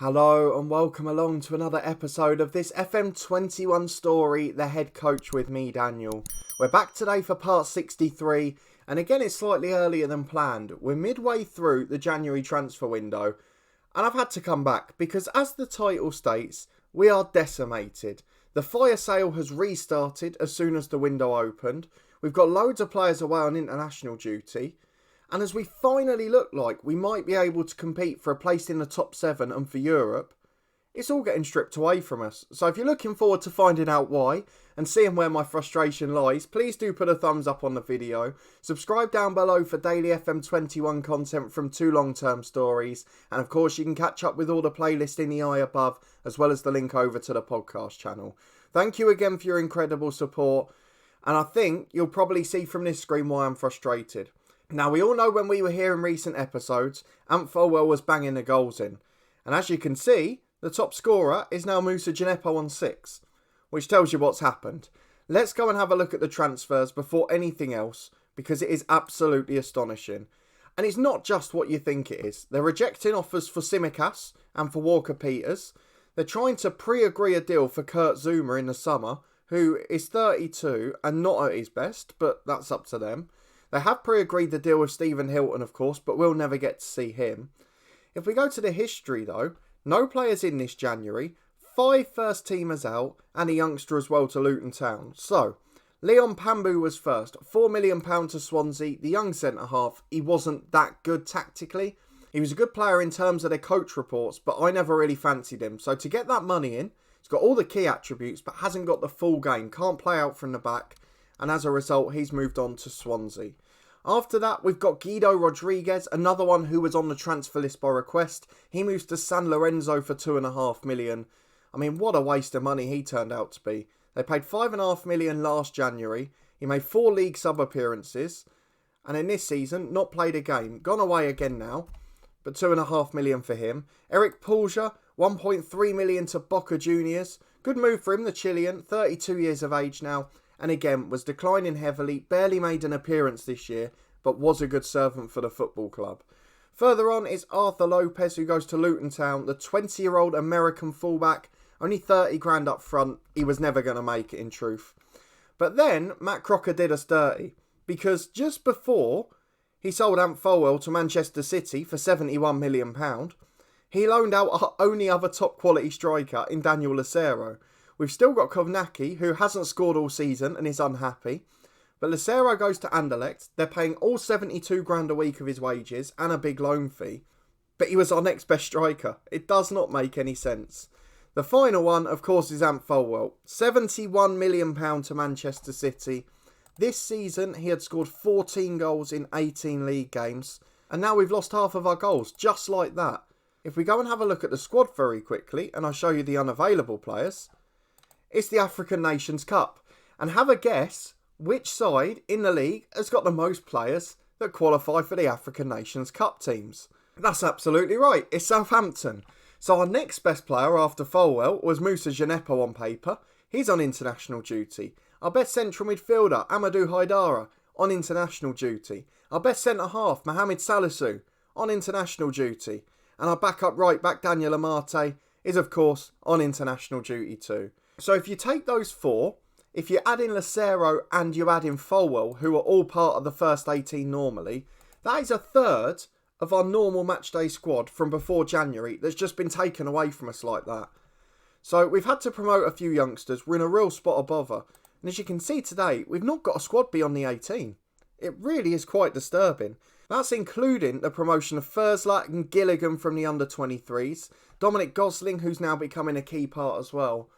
Hello and welcome along to another episode of this FM21 story, The Head Coach with me, Daniel. We're back today for part 63, and again it's slightly earlier than planned. We're midway through the January transfer window, and I've had to come back because, as the title states, we are decimated. The fire sale has restarted as soon as the window opened. We've got loads of players away on international duty. And as we finally look like we might be able to compete for a place in the top 7 and for Europe, it's all getting stripped away from us. So if you're looking forward to finding out why and seeing where my frustration lies, please do put a thumbs up on the video. Subscribe down below for daily FM21 content from 2 long-term stories. And of course you can catch up with all the playlists in the eye above, as well as the link over to the podcast channel. Thank you again for your incredible support. And I think you'll probably see from this screen why I'm frustrated. Now, we all know when we were here in recent episodes, Ant Folwell was banging the goals in. And as you can see, the top scorer is now Moussa Djenepo on 6, which tells you what's happened. Let's go and have a look at the transfers before anything else, because it is absolutely astonishing. And it's not just what you think it is. They're rejecting offers for Tsimikas and for Walker Peters. They're trying to pre-agree a deal for Kurt Zouma in the summer, who is 32 and not at his best, but that's up to them. They have pre-agreed the deal with Stephen Hilton, of course, but we'll never get to see him. If we go to the history, though, no players in this January, 5 first-teamers out, and a youngster as well to Luton Town. So, Leon Pambu was first, £4 million to Swansea, the young centre-half. He wasn't that good tactically. He was a good player in terms of their coach reports, but I never really fancied him. So to get that money in, he's got all the key attributes, but hasn't got the full game, can't play out from the back, and as a result, he's moved on to Swansea. After that, we've got Guido Rodriguez, another one who was on the transfer list by request. He moves to San Lorenzo for £2.5 million. I mean, what a waste of money he turned out to be. They paid £5.5 million last January. He made 4 league sub-appearances. And in this season, not played a game. Gone away again now, but £2.5 million for him. Eric Pulja, £1.3 million to Boca Juniors. Good move for him, the Chilean, 32 years of age now. And again, was declining heavily, barely made an appearance this year, but was a good servant for the football club. Further on is Arthur Lopez, who goes to Luton Town, the 20-year-old American fullback, only 30 grand up front. He was never going to make it, in truth. But then, Matt Crocker did us dirty, because just before he sold Ant Folwell to Manchester City for £71 million, he loaned out our only other top-quality striker in Daniel Lucero. We've still got Kovnacki, who hasn't scored all season and is unhappy. But Lucero goes to Anderlecht. They're paying all 72 grand a week of his wages and a big loan fee. But he was our next best striker. It does not make any sense. The final one, of course, is Ant Folwell. £71 million to Manchester City. This season, he had scored 14 goals in 18 league games. And now we've lost half of our goals, just like that. If we go and have a look at the squad very quickly, and I'll show you the unavailable players, it's the African Nations Cup. And have a guess which side in the league has got the most players that qualify for the African Nations Cup teams. That's absolutely right. It's Southampton. So our next best player after Folwell was Moussa Djenepo on paper. He's on international duty. Our best central midfielder, Amadou Haidara, on international duty. Our best centre-half, Mohamed Salisu, on international duty. And our backup right-back, Daniel Amate, is of course on international duty too. So if you take those 4, if you add in Lucero and you add in Folwell, who are all part of the first 18 normally, that is a third of our normal matchday squad from before January that's just been taken away from us like that. So we've had to promote a few youngsters. We're in a real spot of bother. And as you can see today, we've not got a squad beyond the 18. It really is quite disturbing. That's including the promotion of Thurslat and Gilligan from the under-23s. Dominic Gosling, who's now becoming a key part as well.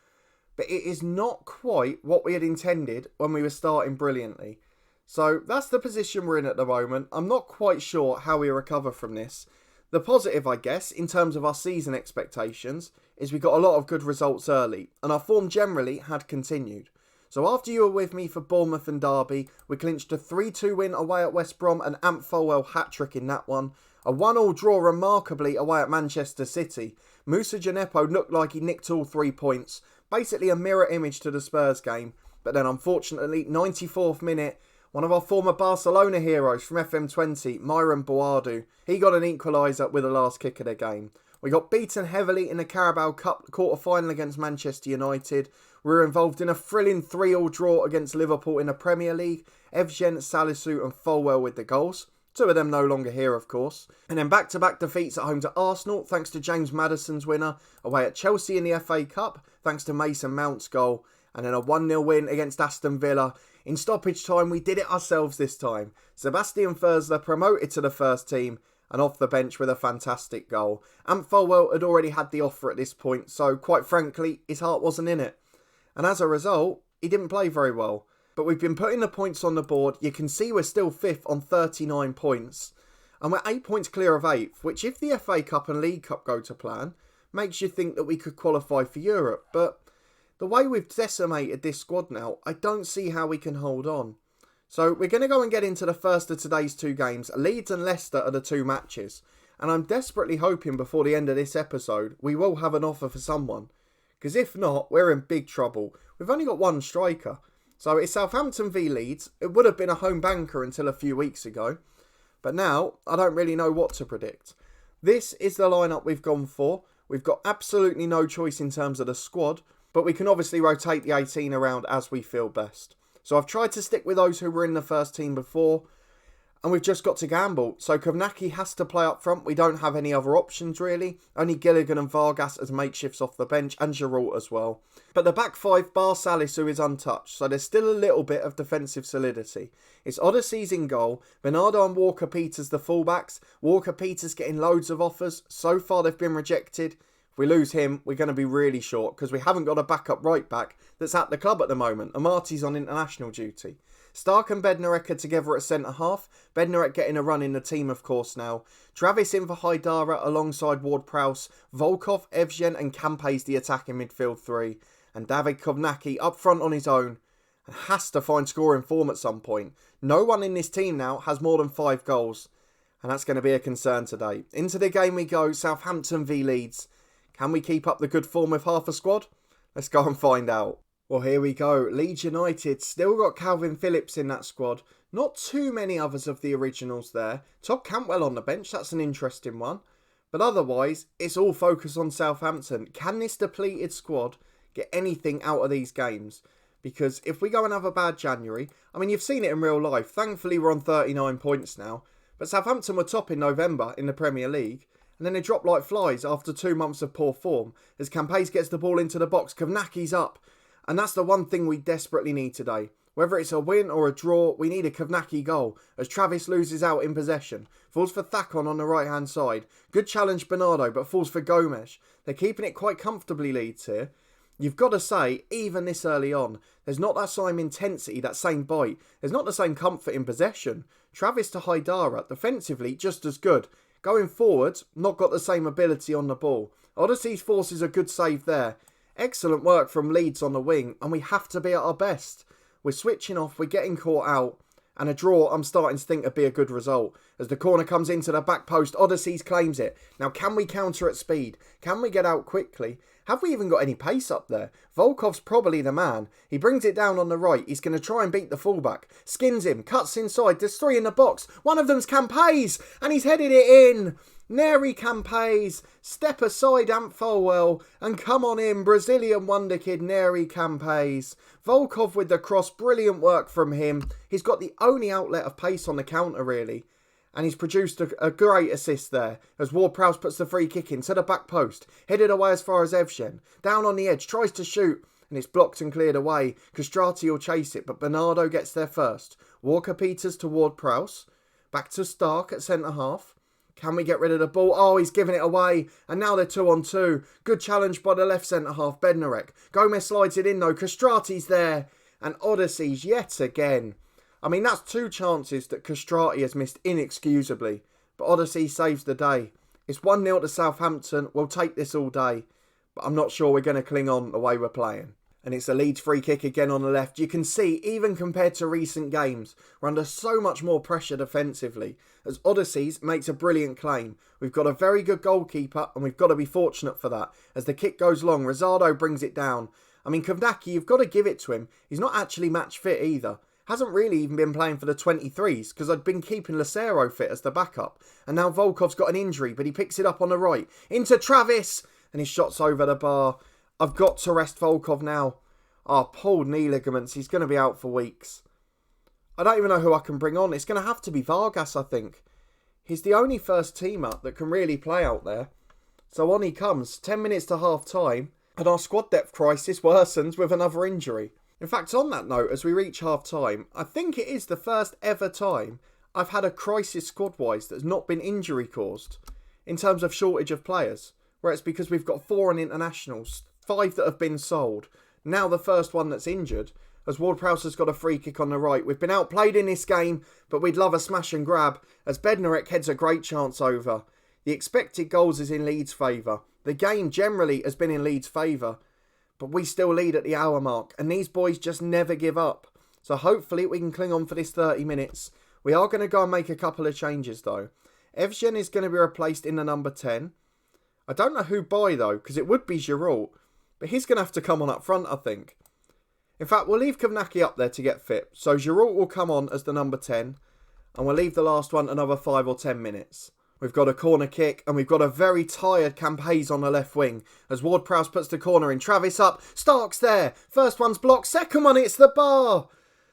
But it is not quite what we had intended when we were starting brilliantly. So that's the position we're in at the moment. I'm not quite sure how we recover from this. The positive, I guess, in terms of our season expectations, is we got a lot of good results early, and our form generally had continued. So after you were with me for Bournemouth and Derby, we clinched a 3-2 win away at West Brom, an Ant Folwell hat-trick in that one. A 1-1 draw remarkably away at Manchester City. Moussa Djenepo looked like he nicked all 3 points. Basically a mirror image to the Spurs game. But then unfortunately, 94th minute, one of our former Barcelona heroes from FM20, Myron Boadu, he got an equaliser with the last kick of the game. We got beaten heavily in the Carabao Cup quarter-final against Manchester United. We were involved in a thrilling 3-3 draw against Liverpool in the Premier League. Evgen, Salisu and Folwell with the goals. Two of them no longer here, of course. And then back-to-back defeats at home to Arsenal, thanks to James Maddison's winner. Away at Chelsea in the FA Cup, thanks to Mason Mount's goal. And then a 1-0 win against Aston Villa. In stoppage time, we did it ourselves this time. Sebastian Forsler promoted to the first team and off the bench with a fantastic goal. And Folwell had already had the offer at this point, so quite frankly, his heart wasn't in it. And as a result, he didn't play very well. But we've been putting the points on the board. You can see we're still 5th on 39 points. And we're 8 points clear of 8th, which if the FA Cup and League Cup go to plan, makes you think that we could qualify for Europe. But the way we've decimated this squad now, I don't see how we can hold on. So we're going to go and get into the first of today's two games. Leeds and Leicester are the two matches. And I'm desperately hoping before the end of this episode, we will have an offer for someone. Because if not, we're in big trouble. We've only got one striker. So it's Southampton v Leeds. It would have been a home banker until a few weeks ago. But now, I don't really know what to predict. This is the lineup we've gone for. We've got absolutely no choice in terms of the squad. But we can obviously rotate the 18 around as we feel best. So I've tried to stick with those who were in the first team before. And we've just got to gamble. So Kovnacki has to play up front. We don't have any other options really. Only Gilligan and Vargas as makeshifts off the bench. And Giroud as well. But the back five, bar Salisu, is untouched. So there's still a little bit of defensive solidity. It's Odyssey's in goal. Bernardo and Walker-Peters the fullbacks. Walker-Peters getting loads of offers. So far they've been rejected. If we lose him, we're going to be really short because we haven't got a backup right back that's at the club at the moment. Amati's on international duty. Stark and Bednarek are together at centre-half. Bednarek getting a run in the team, of course, now. Travis in for Haidara alongside Ward-Prowse. Volkov, Evgen and Kampe's the attacking midfield three. And David Kovnacki up front on his own and has to find scoring form at some point. No one in this team now has more than 5 goals. And that's going to be a concern today. Into the game we go. Southampton v Leeds. Can we keep up the good form with half a squad? Let's go and find out. Well, here we go. Leeds United still got Calvin Phillips in that squad. Not too many others of the originals there. Todd Cantwell on the bench. That's an interesting one. But otherwise, it's all focused on Southampton. Can this depleted squad get anything out of these games? Because if we go and have a bad January, I mean, you've seen it in real life. Thankfully, we're on 39 points now. But Southampton were top in November in the Premier League. And then they drop like flies after 2 months of poor form. As Kampe's gets the ball into the box, Kovnacki's up. And that's the one thing we desperately need today. Whether it's a win or a draw, we need a Kovnacki goal. As Travis loses out in possession. Falls for Thakon on the right hand side. Good challenge Bernardo, but falls for Gomes. They're keeping it quite comfortably, Leeds here. You've got to say, even this early on, there's not that same intensity, that same bite. There's not the same comfort in possession. Travis to Haidara, defensively, just as good. Going forward, not got the same ability on the ball. Odyssey's forces a good save there. Excellent work from Leeds on the wing, and we have to be at our best. We're switching off, we're getting caught out, and a draw I'm starting to think would be a good result. As the corner comes into the back post, Odyssey's claims it. Now can we counter at speed? Can we get out quickly? Have we even got any pace up there? Volkov's probably the man. He brings it down on the right. He's going to try and beat the fullback. Skins him, cuts inside. There's 3 in the box. One of them's Kampe's, and he's headed it in. Neri Kampe's. Step aside, Ant Folwell, and come on in. Brazilian wonder kid, Neri Kampe's. Volkov with the cross. Brilliant work from him. He's got the only outlet of pace on the counter, really. And he's produced a great assist there as Ward-Prowse puts the free kick in to the back post. Headed away as far as Evgen. Down on the edge, tries to shoot. And it's blocked and cleared away. Castrati will chase it, but Bernardo gets there first. Walker-Peters to Ward-Prowse. Back to Stark at centre-half. Can we get rid of the ball? Oh, he's giving it away. And now they're 2-on-2. Good challenge by the left centre-half, Bednarek. Gomez slides it in though. Castrati's there. And Odyssey's yet again. I mean, that's 2 chances that Castrati has missed inexcusably. But Odyssey saves the day. It's 1-0 to Southampton. We'll take this all day. But I'm not sure we're going to cling on the way we're playing. And it's a Leeds free kick again on the left. You can see, even compared to recent games, we're under so much more pressure defensively. As Odyssey's makes a brilliant claim. We've got a very good goalkeeper and we've got to be fortunate for that. As the kick goes long, Rosado brings it down. I mean, Kovnacki, you've got to give it to him. He's not actually match fit either. Hasn't really even been playing for the 23s because I'd been keeping Lucero fit as the backup. And now Volkov's got an injury, but he picks it up on the right. Into Travis! And his shot's over the bar. I've got to rest Volkov now. Pulled knee ligaments. He's going to be out for weeks. I don't even know who I can bring on. It's going to have to be Vargas, I think. He's the only first teamer that can really play out there. So on he comes. 10 minutes to half time. And our squad depth crisis worsens with another injury. In fact, on that note, as we reach half-time, I think it is the first ever time I've had a crisis squad-wise that's not been injury-caused in terms of shortage of players, where it's because we've got 4 on internationals, 5 that have been sold, now the first one that's injured, as Ward-Prowse has got a free kick on the right. We've been outplayed in this game, but we'd love a smash and grab, as Bednarek heads a great chance over. The expected goals is in Leeds' favour. The game generally has been in Leeds' favour. But we still lead at the hour mark, and these boys just never give up. So hopefully we can cling on for this 30 minutes. We are going to go and make a couple of changes though. Evgen is going to be replaced in the number 10. I don't know who by though, because it would be Giroud. But he's going to have to come on up front, I think. In fact, we'll leave Kovnacki up there to get fit. So Giroud will come on as the number 10. And we'll leave the last one another 5 or 10 minutes. We've got a corner kick, and we've got a very tired Campese on the left wing. As Ward-Prowse puts the corner in. Travis up. Stark's there. First one's blocked. Second one, it's the bar.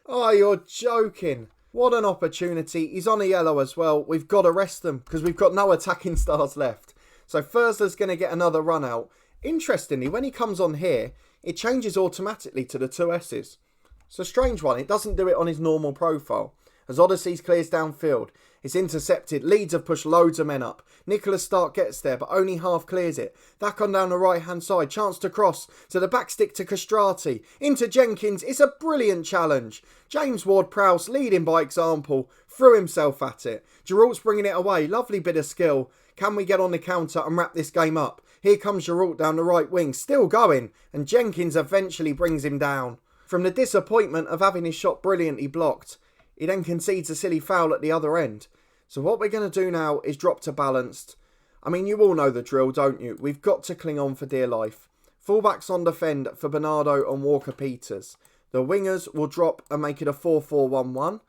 Oh, you're joking. What an opportunity. He's on a yellow as well. We've got to rest them, because we've got no attacking stars left. So Thursler's going to get another run out. Interestingly, when he comes on here, it changes automatically to the 2 S's. It's a strange one. It doesn't do it on his normal profile. As Odysseys clears downfield, it's intercepted. Leeds have pushed loads of men up. Nicholas Stark gets there, but only half clears it. Back on down the right-hand side. Chance to cross. To the back stick to Castrati. Into Jenkins. It's a brilliant challenge. James Ward-Prowse, leading by example, threw himself at it. Giroud's bringing it away. Lovely bit of skill. Can we get on the counter and wrap this game up? Here comes Giroud down the right wing. Still going. And Jenkins eventually brings him down. From the disappointment of having his shot brilliantly blocked, he then concedes a silly foul at the other end. So what we're going to do now is drop to balanced. I mean, you all know the drill, don't you? We've got to cling on for dear life. Fullbacks on defend for Bernardo and Walker-Peters. The wingers will drop and make it a 4-4-1-1.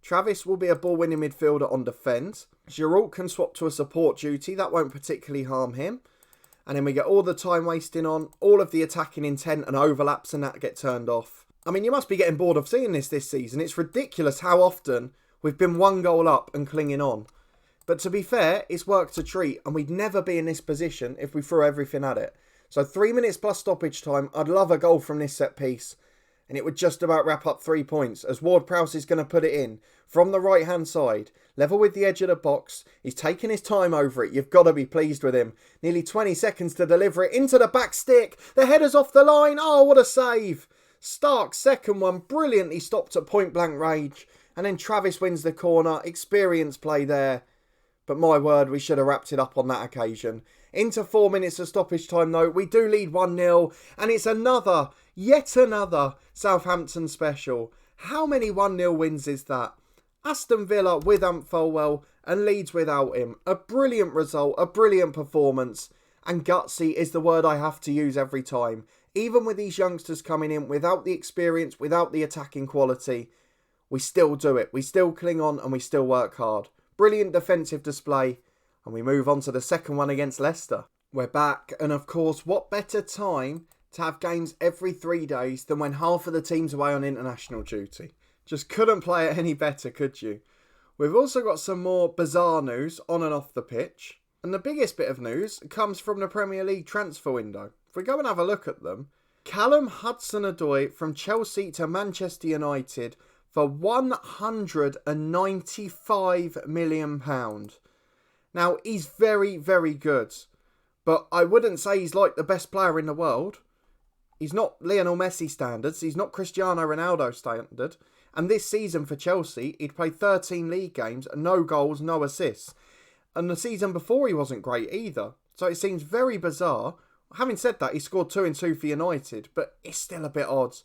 Travis will be a ball-winning midfielder on defend. Giroud can swap to a support duty. That won't particularly harm him. And then we get all the time wasting on, all of the attacking intent and overlaps and that get turned off. I mean, you must be getting bored of seeing this season. It's ridiculous how often we've been 1 goal up and clinging on. But to be fair, it's worked a treat, and we'd never be in this position if we threw everything at it. So 3 minutes plus stoppage time, I'd love a goal from this set piece. And it would just about wrap up 3 points, as Ward-Prowse is going to put it in from the right-hand side. Level with the edge of the box. He's taking his time over it. You've got to be pleased with him. Nearly 20 seconds to deliver it into the back stick. The header's off the line. Oh, what a save. Stark's second one brilliantly stopped at point-blank range. And then Travis wins the corner. Experienced play there. But my word, we should have wrapped it up on that occasion. Into 4 minutes of stoppage time though. We do lead 1-0. And it's yet another Southampton special. How many 1-0 wins is that? Aston Villa with Ant Folwell and Leeds without him. A brilliant result. A brilliant performance. And gutsy is the word I have to use every time. Even with these youngsters coming in without the experience, without the attacking quality, we still do it. We still cling on and we still work hard. Brilliant defensive display. And we move on to the second one against Leicester. We're back. And of course, what better time to have games every 3 days than when half of the team's away on international duty. Just couldn't play it any better, could you? We've also got some more bizarre news on and off the pitch. And the biggest bit of news comes from the Premier League transfer window. If we go and have a look at them, Callum Hudson-Odoi from Chelsea to Manchester United for £195 million. Now, he's very, very good. But I wouldn't say he's like the best player in the world. He's not Lionel Messi standards. He's not Cristiano Ronaldo standard. And this season for Chelsea, he'd played 13 league games, no goals, no assists. And the season before he wasn't great either. So it seems very bizarre. Having said that, he scored 2 and 2 for United, but it's still a bit odd.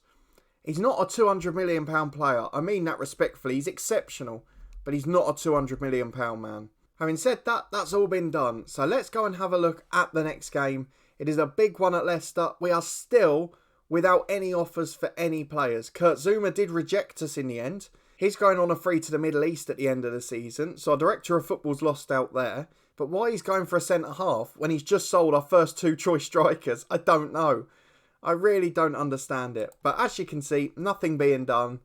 He's not a £200 million player. I mean that respectfully. He's exceptional, but he's not a £200 million man. Having said that, that's all been done. So let's go and have a look at the next game. It is a big one at Leicester. We are still without any offers for any players. Kurt Zouma did reject us in the end. He's going on a free to the Middle East at the end of the season, so our director of football's lost out there. But why he's going for a centre-half when he's just sold our first 2 choice strikers, I don't know. I really don't understand it. But as you can see, nothing being done.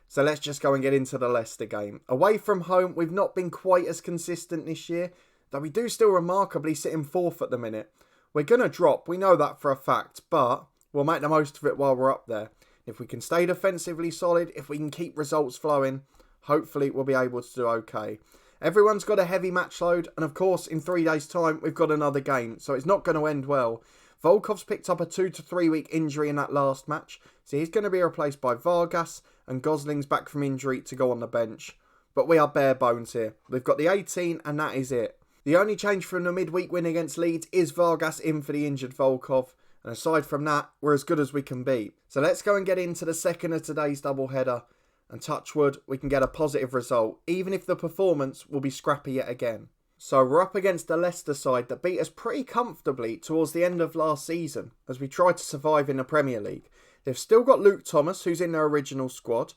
So let's just go and get into the Leicester game. Away from home, we've not been quite as consistent this year, though we do still remarkably sit in 4th at the minute. We're going to drop, we know that for a fact, but we'll make the most of it while we're up there. If we can stay defensively solid, if we can keep results flowing, hopefully we'll be able to do okay. Everyone's got a heavy match load, and of course in 3 days' time we've got another game, so it's not going to end well. Volkov's picked up a 2 to 3 week injury in that last match, so he's going to be replaced by Vargas, and Gosling's back from injury to go on the bench. But we are bare bones here. We've got the 18 and that is it. The only change from the midweek win against Leeds is Vargas in for the injured Volkov, and aside from that, we're as good as we can be. So let's go and get into the second of today's doubleheader, and touch wood, we can get a positive result, even if the performance will be scrappy yet again. So we're up against the Leicester side that beat us pretty comfortably towards the end of last season as we tried to survive in the Premier League. They've still got Luke Thomas, who's in their original squad.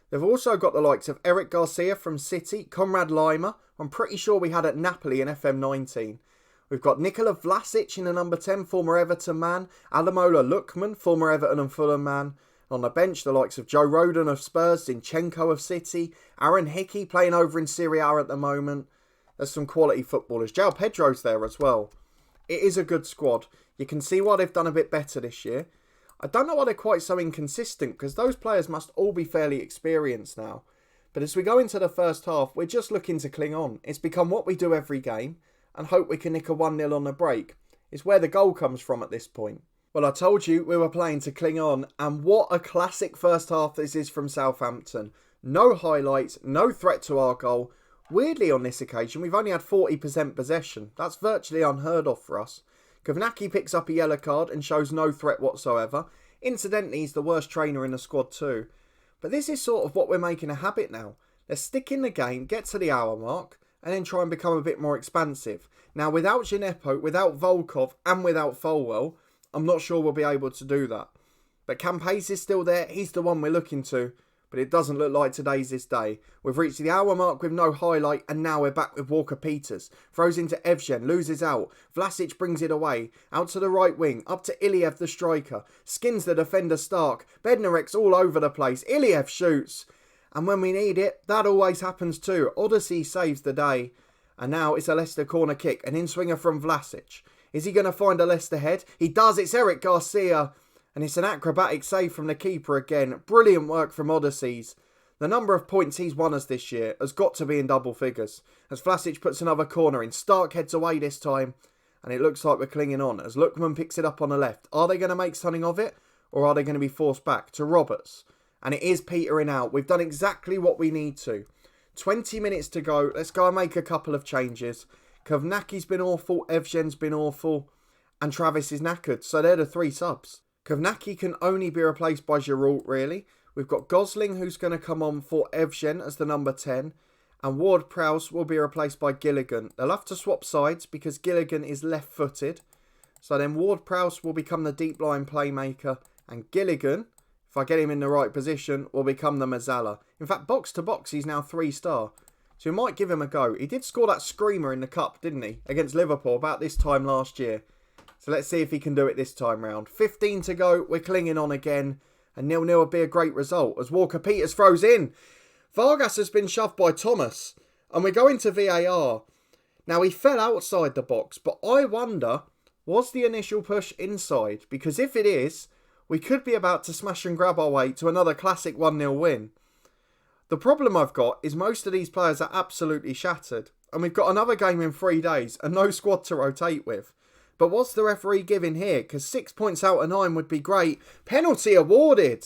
They've also got the likes of Eric Garcia from City, Conrad Lima, I'm pretty sure we had at Napoli in FM19. We've got Nikola Vlasic in the number 10, former Everton man, Adamola Lookman, former Everton and Fulham man. On the bench, the likes of Joe Rodon of Spurs, Zinchenko of City, Aaron Hickey playing over in Serie A at the moment. There's some quality footballers. João Pedro's there as well. It is a good squad. You can see why they've done a bit better this year. I don't know why they're quite so inconsistent, because those players must all be fairly experienced now. But as we go into the first half, we're just looking to cling on. It's become what we do every game, and hope we can nick a 1-0 on the break. It's where the goal comes from at this point. Well, I told you we were playing to cling on, and what a classic first half this is from Southampton. No highlights, no threat to our goal. Weirdly on this occasion, we've only had 40% possession. That's virtually unheard of for us. Kovnacki picks up a yellow card and shows no threat whatsoever. Incidentally, he's the worst trainer in the squad too. But this is sort of what we're making a habit now. Let's stick in the game, get to the hour mark, and then try and become a bit more expansive. Now, without Gineppo, without Volkov, and without Folwell, I'm not sure we'll be able to do that. But Campese is still there. He's the one we're looking to. But it doesn't look like today's this day. We've reached the hour mark with no highlight, and now we're back with Walker-Peters. Throws into Evgen, loses out. Vlasic brings it away. Out to the right wing, up to Iliev the striker. Skins the defender Stark. Bednarek's all over the place. Iliev shoots. And when we need it, that always happens too. Odyssey saves the day. And now it's a Leicester corner kick. An in-swinger from Vlasic. Is he going to find a Leicester head? He does. It's Eric Garcia. And it's an acrobatic save from the keeper again. Brilliant work from Odysseys. The number of points he's won us this year has got to be in double figures. As Vlasic puts another corner in. Stark heads away this time. And it looks like we're clinging on. As Lookman picks it up on the left. Are they going to make something of it? Or are they going to be forced back to Roberts? And it is petering out. We've done exactly what we need to. 20 minutes to go. Let's go and make a couple of changes. Kovnacki's been awful. Evgen's been awful. And Travis is knackered. So they're the 3 subs. Kovnacki can only be replaced by Giroud, really. We've got Gosling, who's going to come on for Evgen as the number 10. And Ward-Prowse will be replaced by Gilligan. They'll have to swap sides because Gilligan is left-footed. So then Ward-Prowse will become the deep line playmaker. And Gilligan, if I get him in the right position, will become the Mazzala. In fact, box to box, he's now 3-star. So we might give him a go. He did score that screamer in the cup, didn't he? Against Liverpool about this time last year. So let's see if he can do it this time round. 15 to go. We're clinging on again. And 0-0 would be a great result as Walker-Peters throws in. Vargas has been shoved by Thomas. And we're going to VAR. Now, he fell outside the box. But I wonder, was the initial push inside? Because if it is, we could be about to smash and grab our way to another classic 1-0 win. The problem I've got is most of these players are absolutely shattered. And we've got another game in 3 days and no squad to rotate with. But what's the referee giving here? Because 6 points out of 9 would be great. Penalty awarded.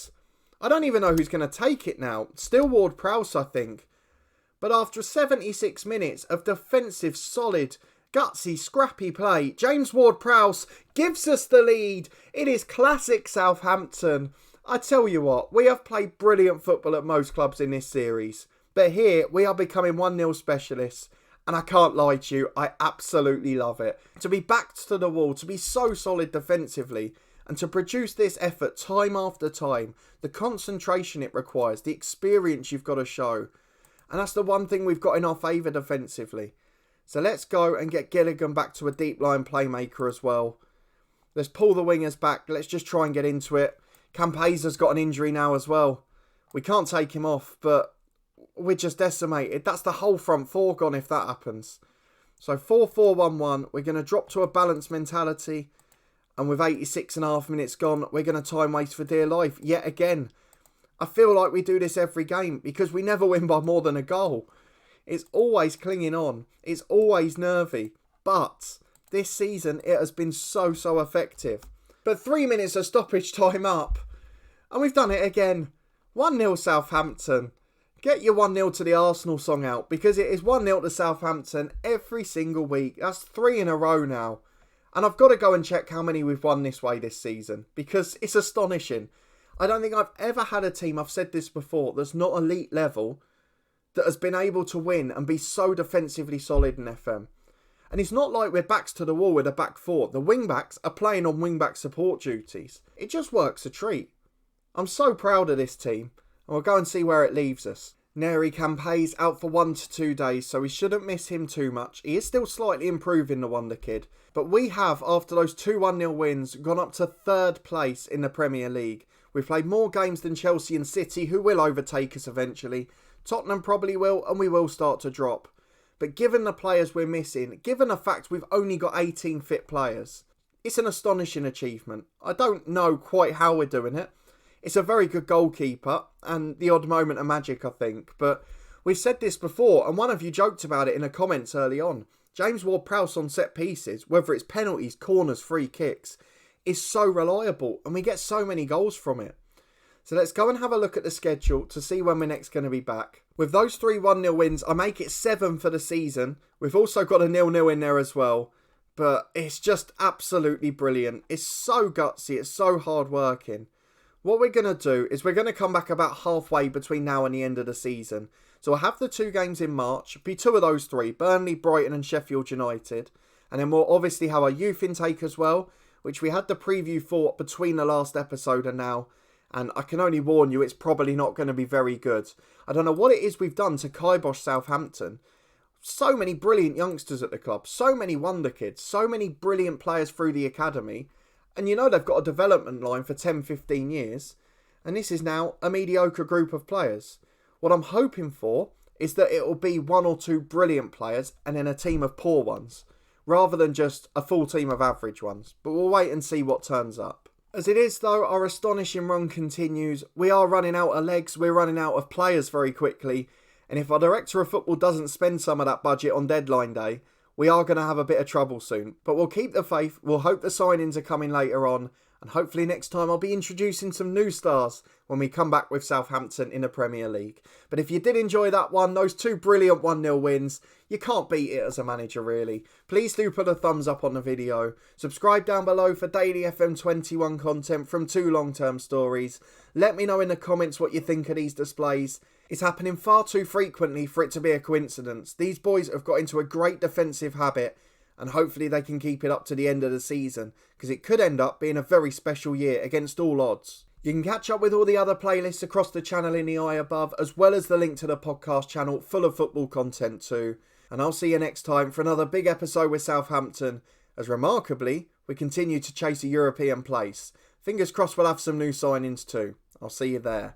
I don't even know who's going to take it now. Still Ward-Prowse, I think. But after 76 minutes of defensive, solid, gutsy, scrappy play, James Ward-Prowse gives us the lead. It is classic Southampton. I tell you what, we have played brilliant football at most clubs in this series. But here, we are becoming 1-0 specialists. And I can't lie to you, I absolutely love it. To be backed to the wall, to be so solid defensively, And to produce this effort time after time, the concentration it requires, the experience you've got to show. And that's the one thing we've got in our favour defensively. So let's go and get Gilligan back to a deep line playmaker as well. Let's pull the wingers back. Let's just try and get into it. Campeza's got an injury now as well. We can't take him off, but we're just decimated. That's the whole front four gone if that happens. So 4-4-1-1. We're going to drop to a balanced mentality. And with 86.5 minutes gone, we're going to time waste for dear life yet again. I feel like we do this every game because we never win by more than a goal. It's always clinging on. It's always nervy. But this season, it has been so effective. But 3 minutes of stoppage time up. And we've done it again. 1-0 Southampton. Get your 1-0 to the Arsenal song out because it is 1-0 to Southampton every single week. That's 3 in a row now. And I've got to go and check how many we've won this way this season because it's astonishing. I don't think I've ever had a team, I've said this before, that's not elite level that has been able to win and be so defensively solid in FM. And it's not like we're backs to the wall with a back four. The wing-backs are playing on wing-back support duties. It just works a treat. I'm so proud of this team. And we'll go and see where it leaves us. Neri Campay's out for 1 to 2 days, so we shouldn't miss him too much. He is still slightly improving, the wonder kid. But we have, after those 2 1-0 wins, gone up to 3rd place in the Premier League. We've played more games than Chelsea and City, who will overtake us eventually. Tottenham probably will, and we will start to drop. But given the players we're missing, given the fact we've only got 18 fit players, it's an astonishing achievement. I don't know quite how we're doing it. It's a very good goalkeeper and the odd moment of magic, I think. But we've said this before, and one of you joked about it in the comments early on. James Ward-Prowse on set pieces, whether it's penalties, corners, free kicks, is so reliable and we get so many goals from it. So let's go and have a look at the schedule to see when we're next going to be back. With those 3 1-0 wins, I make it 7 for the season. We've also got a 0-0 in there as well. But it's just absolutely brilliant. It's so gutsy. It's so hard working. What we're going to do is we're going to come back about halfway between now and the end of the season. So we'll have the 2 games in March. Be 2 of those 3. Burnley, Brighton and Sheffield United. And then we'll obviously have our youth intake as well, which we had the preview for between the last episode and now. And I can only warn you, it's probably not going to be very good. I don't know what it is we've done to kibosh Southampton. So many brilliant youngsters at the club. So many wonder kids. So many brilliant players through the academy. And you know they've got a development line for 10-15 years. And this is now a mediocre group of players. What I'm hoping for is that it will be 1 or 2 brilliant players and then a team of poor ones. Rather than just a full team of average ones. But we'll wait and see what turns up. As it is though, our astonishing run continues. We are running out of legs, we're running out of players very quickly. And if our director of football doesn't spend some of that budget on deadline day, we are going to have a bit of trouble soon. But we'll keep the faith, we'll hope the signings are coming later on. And hopefully next time I'll be introducing some new stars when we come back with Southampton in the Premier League. But if you did enjoy that one, those 2 brilliant 1-0 wins, you can't beat it as a manager really. Please do put a thumbs up on the video. Subscribe down below for daily FM21 content from 2 long-term stories. Let me know in the comments what you think of these displays. It's happening far too frequently for it to be a coincidence. These boys have got into a great defensive habit and hopefully they can keep it up to the end of the season because it could end up being a very special year against all odds. You can catch up with all the other playlists across the channel in the eye above, as well as the link to the podcast channel full of football content too. And I'll see you next time for another big episode with Southampton, as remarkably, we continue to chase a European place. Fingers crossed we'll have some new signings too. I'll see you there.